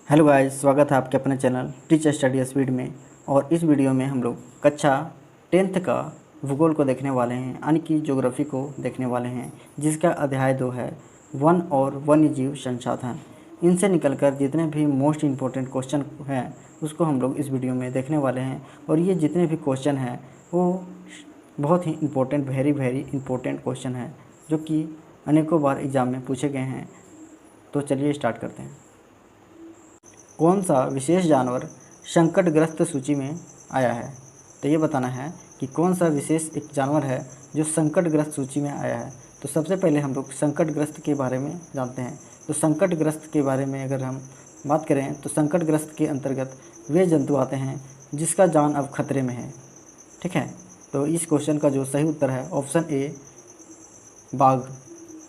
Hello guys, स्वागत है आपके अपने चैनल टीचर स्टडी स्पीड में। और इस वीडियो में हम लोग कक्षा 10th का भूगोल को देखने वाले हैं, यानी कि ज्योग्राफी को देखने वाले हैं, जिसका अध्याय 2 है वन और वन्यजीव संसाधन। इनसे निकलकर जितने भी मोस्ट इम्पोर्टेंट क्वेश्चन हैं उसको हम लोग इस वीडियो में देखने वाले हैं। और ये जितने भी क्वेश्चन हैं वो बहुत ही इम्पोर्टेंट, वेरी इम्पोर्टेंट क्वेश्चन है, जो कि अनेकों बार एग्ज़ाम में पूछे गए हैं। तो चलिए स्टार्ट करते हैं। कौन सा विशेष जानवर संकटग्रस्त सूची में आया है? तो ये बताना है कि कौन सा विशेष एक जानवर है जो संकटग्रस्त सूची में आया है। तो सबसे पहले हम लोग संकटग्रस्त के बारे में जानते हैं। तो संकटग्रस्त के बारे में अगर हम बात करें तो संकटग्रस्त के अंतर्गत वे जंतु आते हैं जिसका जान अब खतरे में है। ठीक है, तो इस क्वेश्चन का जो सही उत्तर है ऑप्शन ए, बाघ।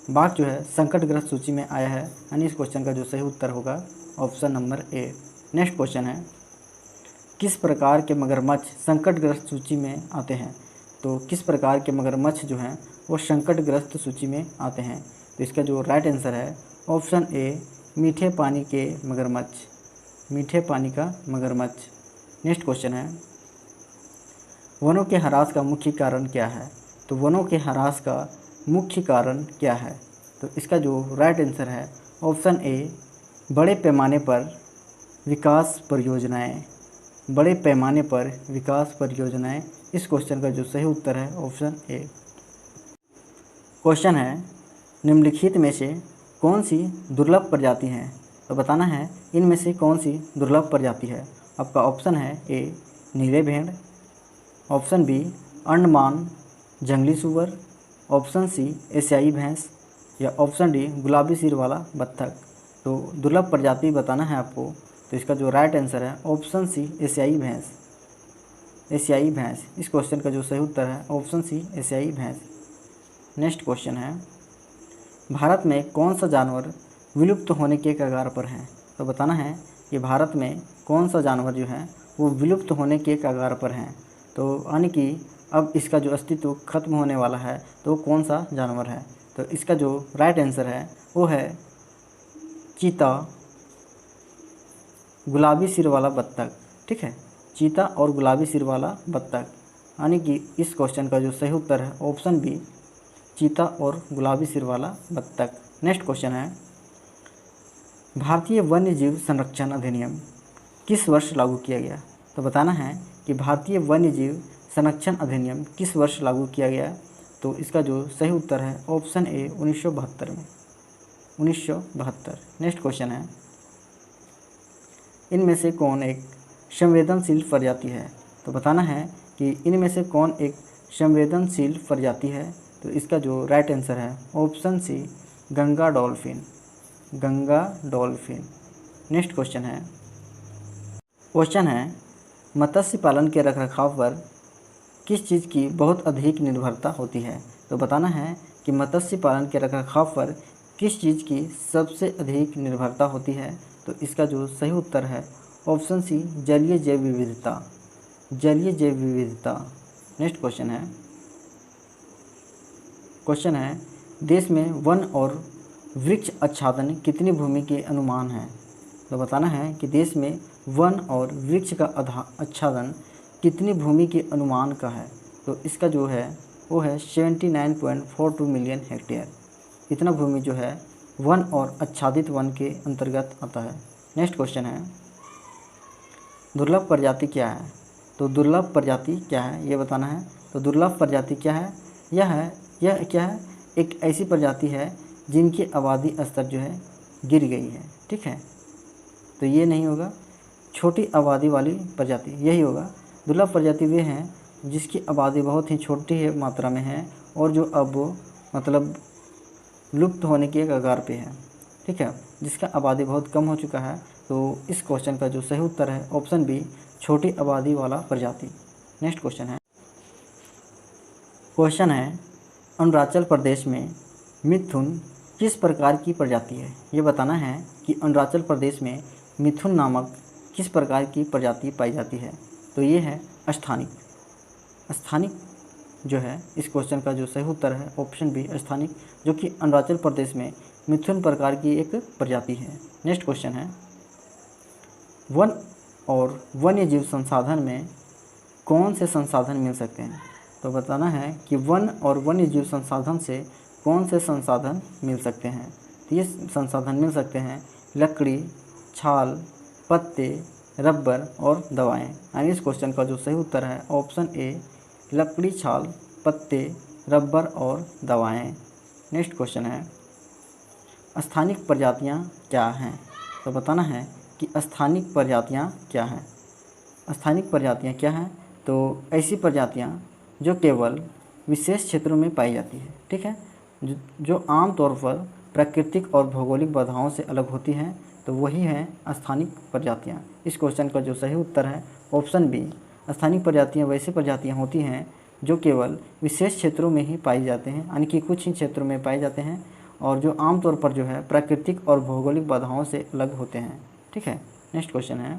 बाघ जो है संकटग्रस्त सूची में आया है, यानी इस क्वेश्चन का जो सही उत्तर होगा option number A. Next question है, किस प्रकार के मगरमच्छ संकटग्रस्त सूची में आते हैं? तो किस प्रकार के मगरमच्छ जो हैं वो संकटग्रस्त सूची में आते हैं? तो इसका जो राइट आंसर है ऑप्शन ए, मीठे पानी के मगरमच्छ, मीठे पानी का मगरमच्छ। नेक्स्ट क्वेश्चन है, वनों के ह्रास का मुख्य कारण क्या है? तो वनों के ह्रास का मुख्य कारण क्या है? तो इसका जो राइट आंसर है ऑप्शन ए, बड़े पैमाने पर विकास परियोजनाएं, बड़े पैमाने पर विकास परियोजनाएं। इस क्वेश्चन का जो सही उत्तर है ऑप्शन ए। क्वेश्चन है, निम्नलिखित में से कौन सी दुर्लभ प्रजाति है? तो बताना है इनमें से कौन सी दुर्लभ प्रजाति है। आपका ऑप्शन है ए, नीले भेड़, ऑप्शन बी, अंडमान जंगली सूअर, ऑप्शन सी, एशियाई भैंस, या ऑप्शन डी, गुलाबी सिर वाला बत्तख। तो दुर्लभ प्रजाति बताना है आपको। तो इसका जो राइट आंसर है ऑप्शन सी, एशियाई भैंस, एशियाई भैंस। इस क्वेश्चन का जो सही उत्तर है ऑप्शन सी, एशियाई भैंस। नेक्स्ट क्वेश्चन है, भारत में कौन सा जानवर विलुप्त होने के कगार पर है? तो बताना है कि भारत में कौन सा जानवर जो है वो विलुप्त होने के कगार पर है। तो यानी कि अब इसका जो अस्तित्व खत्म होने वाला है, तो कौन सा जानवर है? तो इसका जो राइट आंसर है वो है चीता, गुलाबी सिर वाला बत्तख। ठीक है, चीता और गुलाबी सिर वाला बत्तख, यानी कि इस क्वेश्चन का जो सही उत्तर है ऑप्शन बी, चीता और गुलाबी सिर वाला बत्तख। नेक्स्ट क्वेश्चन है, भारतीय वन्यजीव संरक्षण अधिनियम किस वर्ष लागू किया गया? तो बताना है कि भारतीय वन्यजीव संरक्षण अधिनियम किस वर्ष लागू किया गया? तो इसका जो सही उत्तर है ऑप्शन ए, 1972 में, 1972। नेक्स्ट क्वेश्चन है, इनमें से कौन एक संवेदनशील प्रजाति है? तो बताना है कि इनमें से कौन एक संवेदनशील प्रजाति है। तो इसका जो राइट आंसर है option C, Ganga dolphin, Ganga dolphin. Next question है, मत्स्य पालन के रखरखाव पर किस चीज़ की बहुत अधिक निर्भरता होती है? तो बताना है कि मत्स्य पालन के रखरखाव पर किस चीज़ की सबसे अधिक निर्भरता होती है। तो इसका जो सही उत्तर है ऑप्शन सी, जलीय जैव विविधता, जलीय जैव विविधता। नेक्स्ट क्वेश्चन है, देश में वन और वृक्ष आच्छादन कितनी भूमि के अनुमान है? तो बताना है कि देश में वन और वृक्ष का आच्छादन कितनी भूमि के अनुमान का है। तो इसका जो है वो है 79.42 मिलियन हेक्टेयर। इतना भूमि जो है वन और आच्छादित वन के अंतर्गत आता है। नेक्स्ट क्वेश्चन है, दुर्लभ प्रजाति क्या है? तो दुर्लभ प्रजाति क्या है ये बताना है। तो दुर्लभ प्रजाति क्या है? यह क्या है? एक ऐसी प्रजाति है जिनकी आबादी स्तर जो है गिर गई है। ठीक है, तो ये नहीं होगा, छोटी आबादी वाली प्रजाति यही होगा। दुर्लभ प्रजाति वे हैं जिसकी आबादी बहुत ही छोटी मात्रा में है और जो अब मतलब लुप्त होने के कगार पे है। ठीक है, जिसका आबादी बहुत कम हो चुका है। तो इस क्वेश्चन का जो सही उत्तर है ऑप्शन बी, छोटी आबादी वाला प्रजाति। नेक्स्ट क्वेश्चन है, अरुणाचल प्रदेश में मिथुन किस प्रकार की प्रजाति है? ये बताना है कि अरुणाचल प्रदेश में मिथुन नामक किस प्रकार की प्रजाति पाई जाती है। तो ये है स्थानिक, स्थानिक जो है इस क्वेश्चन का जो सही उत्तर है ऑप्शन बी, स्थानिक, जो कि अरुणाचल प्रदेश में मिथुन प्रकार की एक प्रजाति है। नेक्स्ट क्वेश्चन है, वन और वन्य जीव संसाधन में कौन से संसाधन मिल सकते हैं? तो बताना है कि वन और वन्य जीव संसाधन से कौन से संसाधन मिल सकते हैं। तो ये संसाधन मिल सकते हैं लकड़ी, छाल, पत्ते, रबर और दवाएं। यानी इस क्वेश्चन का जो सही उत्तर है ऑप्शन ए, लकड़ी, छाल, पत्ते, रबर और दवाएं। नेक्स्ट क्वेश्चन है स्थानिक प्रजातियां क्या हैं? तो बताना है कि स्थानिक प्रजातियां क्या हैं। स्थानिक प्रजातियां क्या हैं? तो ऐसी प्रजातियां जो केवल विशेष क्षेत्रों में पाई जाती है, ठीक है, जो आमतौर पर प्राकृतिक और भौगोलिक बाधाओं से अलग होती हैं, तो वही हैं स्थानिक प्रजातियां। इस क्वेश्चन का जो सही उत्तर है ऑप्शन बी, स्थानिक प्रजातियां वैसी प्रजातियां होती हैं जो केवल विशेष क्षेत्रों में ही पाई जाते हैं, यानी कि कुछ ही क्षेत्रों में पाए जाते हैं और जो आमतौर पर जो है प्राकृतिक और भौगोलिक बाधाओं से अलग होते हैं, ठीक है। नेक्स्ट क्वेश्चन है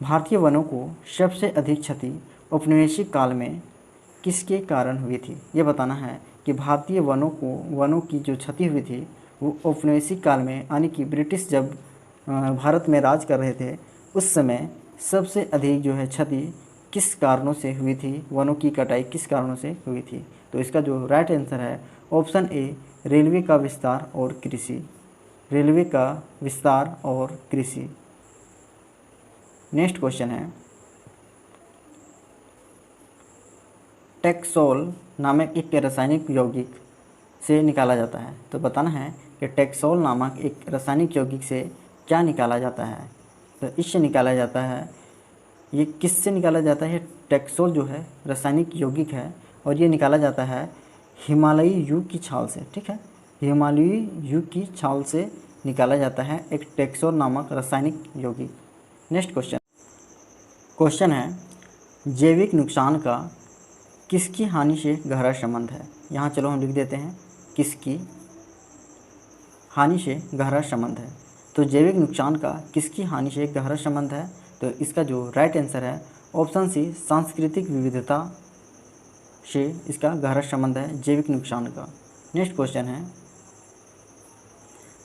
भारतीय वनों को सबसे अधिक क्षति औपनिवेशिक काल में किसके कारण हुई थी? ये बताना है कि भारतीय वनों की जो क्षति हुई थी वो औपनिवेशिक काल में, यानी कि ब्रिटिश जब भारत में राज कर रहे थे उस समय सबसे अधिक जो है क्षति किस कारणों से हुई थी, वनों की कटाई किस कारणों से हुई थी? तो इसका जो राइट आंसर है ऑप्शन ए, रेलवे का विस्तार और कृषि। रेलवे का विस्तार और कृषि। नेक्स्ट क्वेश्चन है टैक्सोल नामक एक रासायनिक यौगिक से निकाला जाता है। तो बताना है कि टैक्सोल नामक एक रासायनिक यौगिक से क्या निकाला जाता है? तो इससे निकाला जाता है, ये किससे निकाला जाता है? टैक्सोल जो है रासायनिक यौगिक है और ये निकाला जाता है हिमालयी यूं की छाल से, ठीक है, हिमालयी यूं की छाल से निकाला जाता है एक टैक्सोल नामक रासायनिक यौगिक। नेक्स्ट क्वेश्चन है जैविक नुकसान का किसकी हानि से गहरा संबंध है? यहाँ चलो हम लिख देते हैं किसकी हानि से गहरा संबंध है। तो जैविक नुकसान का किसकी हानि से गहरा संबंध है? तो इसका जो राइट आंसर है ऑप्शन सी, सांस्कृतिक विविधता से इसका गहरा संबंध है जैविक नुकसान का। नेक्स्ट क्वेश्चन है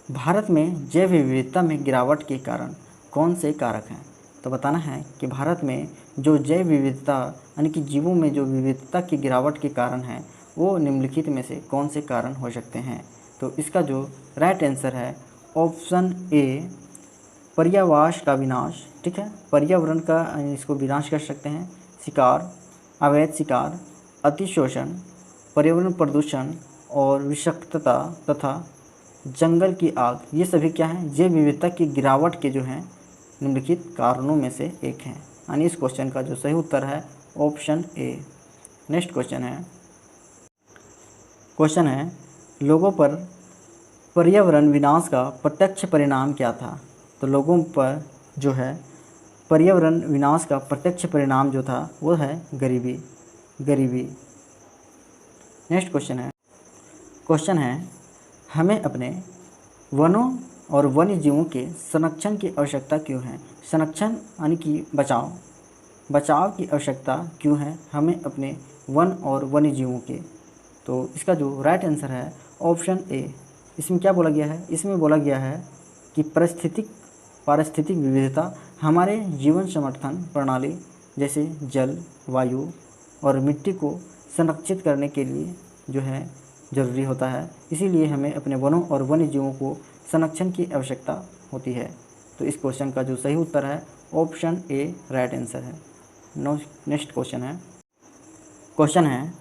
भारत में जैव विविधता में गिरावट के कारण कौन से कारक हैं? तो बताना है कि भारत में जो जैव विविधता यानी कि जीवों में जो विविधता की गिरावट के कारण है वो निम्नलिखित में से कौन से कारण हो सकते हैं? तो इसका जो राइट आंसर है ऑप्शन ए, पर्यावास का विनाश, ठीक है, पर्यावरण का इसको विनाश कर सकते हैं, शिकार, अवैध शिकार, अतिशोषण, पर्यावरण प्रदूषण और विषाक्तता तथा जंगल की आग, ये सभी क्या हैं? जैव विविधता की गिरावट के जो हैं निम्नलिखित कारणों में से एक हैं। यानी इस क्वेश्चन का जो सही उत्तर है ऑप्शन ए। नेक्स्ट क्वेश्चन है लोगों पर पर्यावरण विनाश का प्रत्यक्ष परिणाम क्या था? तो लोगों पर जो है पर्यावरण विनाश का प्रत्यक्ष परिणाम जो था वो है गरीबी। नेक्स्ट क्वेश्चन है हमें अपने वनों और वन्य जीवों के संरक्षण की आवश्यकता क्यों है? संरक्षण यानी कि बचाव की आवश्यकता क्यों है हमें अपने वन और वन्य जीवों के? तो इसका जो राइट आंसर है ऑप्शन ए। इसमें क्या बोला गया है? इसमें बोला गया है कि पारिस्थितिक विविधता हमारे जीवन समर्थन प्रणाली जैसे जल, वायु और मिट्टी को संरक्षित करने के लिए जो है ज़रूरी होता है, इसीलिए हमें अपने वनों और वन्य जीवों को संरक्षण की आवश्यकता होती है। तो इस क्वेश्चन का जो सही उत्तर है ऑप्शन ए राइट आंसर है। नेक्स्ट क्वेश्चन है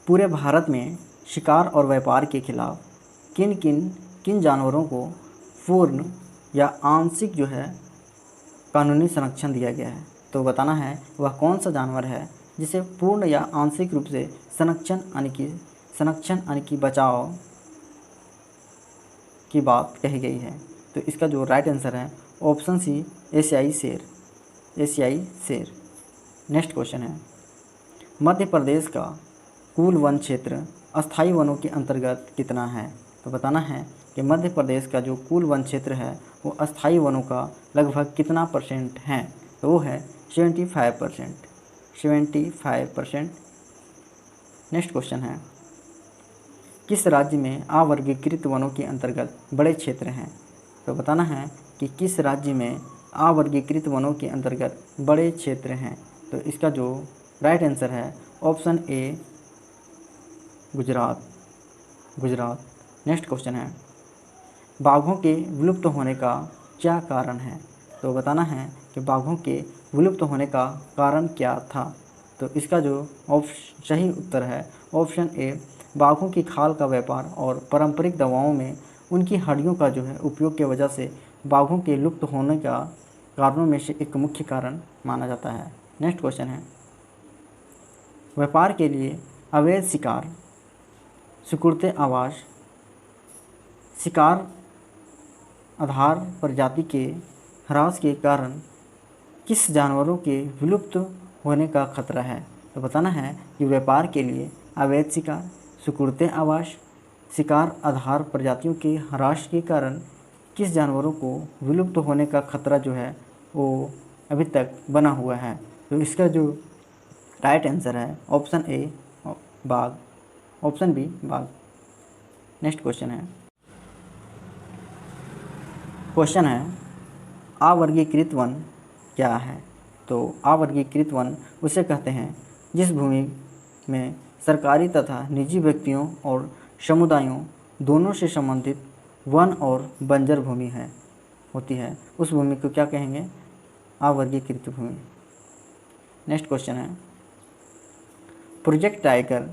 पूरे भारत में शिकार और व्यापार के खिलाफ किन जानवरों को पूर्ण या आंशिक जो है कानूनी संरक्षण दिया गया है? तो बताना है वह कौन सा जानवर है जिसे पूर्ण या आंशिक रूप से संरक्षण यानी कि बचाव की बात कही गई है। तो इसका जो राइट आंसर है ऑप्शन सी, एशियाई शेर। नेक्स्ट क्वेश्चन है मध्य प्रदेश का कुल वन क्षेत्र अस्थायी वनों के अंतर्गत कितना है? तो बताना है कि मध्य प्रदेश का जो कुल वन क्षेत्र है वो अस्थायी वनों का लगभग कितना % है? तो वो है 75%। नेक्स्ट क्वेश्चन है किस राज्य में अवर्गीकृत वनों के अंतर्गत बड़े क्षेत्र हैं? तो बताना है कि किस राज्य में अवर्गीकृत वनों के अंतर्गत बड़े क्षेत्र हैं। तो इसका जो राइट आंसर है option A Gujarat. Next question है, बाघों के विलुप्त होने का क्या कारण है। तो बताना है कि बाघों के विलुप्त होने का कारण क्या था। तो इसका जो सही उत्तर है ऑप्शन ए, बाघों की खाल का व्यापार और पारंपरिक दवाओं में उनकी हड्डियों का जो है उपयोग की वजह से बाघों के लुप्त होने का कारणों में से एक मुख्य कारण माना जाता है। नेक्स्ट क्वेश्चन है, व्यापार के लिए अवैध शिकार, सिकुड़ते आवास, शिकार आधार प्रजाति के ह्रास के कारण किस जानवरों के विलुप्त होने का खतरा है। तो बताना है कि व्यापार के लिए अवैध शिकार, सिकुड़ते आवास, शिकार आधार प्रजातियों के ह्रास के कारण किस जानवरों को विलुप्त होने का खतरा जो है वो अभी तक बना हुआ है। तो इसका जो राइट आंसर है ऑप्शन ए बाघ, ऑप्शन बी बाघ। नेक्स्ट क्वेश्चन है अवर्गीकृत वन क्या है। तो अवर्गीकृत वन उसे कहते हैं जिस भूमि में सरकारी तथा निजी व्यक्तियों और समुदायों दोनों से संबंधित वन और बंजर भूमि होती है, उस भूमि को क्या कहेंगे, अवर्गीकृत भूमि। नेक्स्ट क्वेश्चन है, प्रोजेक्ट टाइगर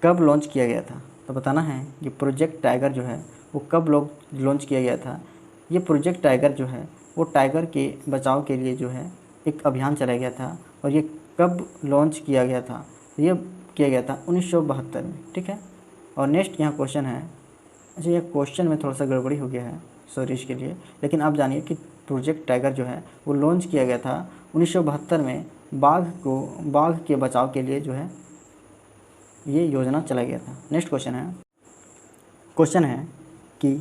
कब लॉन्च किया गया था। तो बताना है कि प्रोजेक्ट टाइगर जो है वो कब लॉन्च किया गया था। ये प्रोजेक्ट टाइगर जो है वो टाइगर के बचाव के लिए जो है एक अभियान चलाया गया था और ये कब लॉन्च किया गया था। ये किया गया था 1972 में, ठीक है। और नेक्स्ट यहाँ क्वेश्चन है, अच्छा ये क्वेश्चन में थोड़ा सा गड़बड़ी हो गया है, सॉरी इसके लिए, लेकिन आप जानिए कि प्रोजेक्ट टाइगर जो है वो लॉन्च किया गया था 1972 में बाघ के बचाव के लिए जो है ये योजना चलाया गया था। नेक्स्ट क्वेश्चन है कि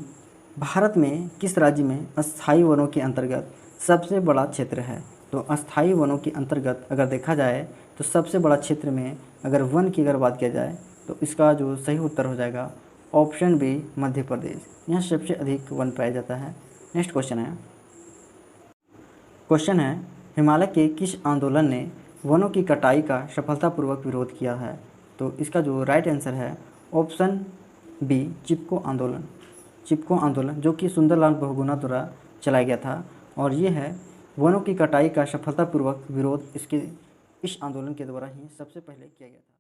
भारत में किस राज्य में अस्थायी वनों के अंतर्गत सबसे बड़ा क्षेत्र है। तो अस्थायी वनों के अंतर्गत अगर देखा जाए तो सबसे बड़ा क्षेत्र में अगर वन की अगर बात किया जाए तो इसका जो सही उत्तर हो जाएगा ऑप्शन बी मध्य प्रदेश। यहाँ सबसे अधिक वन पाया जाता है। नेक्स्ट क्वेश्चन है हिमालय के किस आंदोलन ने वनों की कटाई का सफलतापूर्वक विरोध किया है। तो इसका जो राइट आंसर है ऑप्शन बी चिपको आंदोलन जो कि सुंदरलाल बहुगुणा द्वारा चलाया गया था और ये है वनों की कटाई का सफलतापूर्वक विरोध इस आंदोलन के द्वारा ही सबसे पहले किया गया था।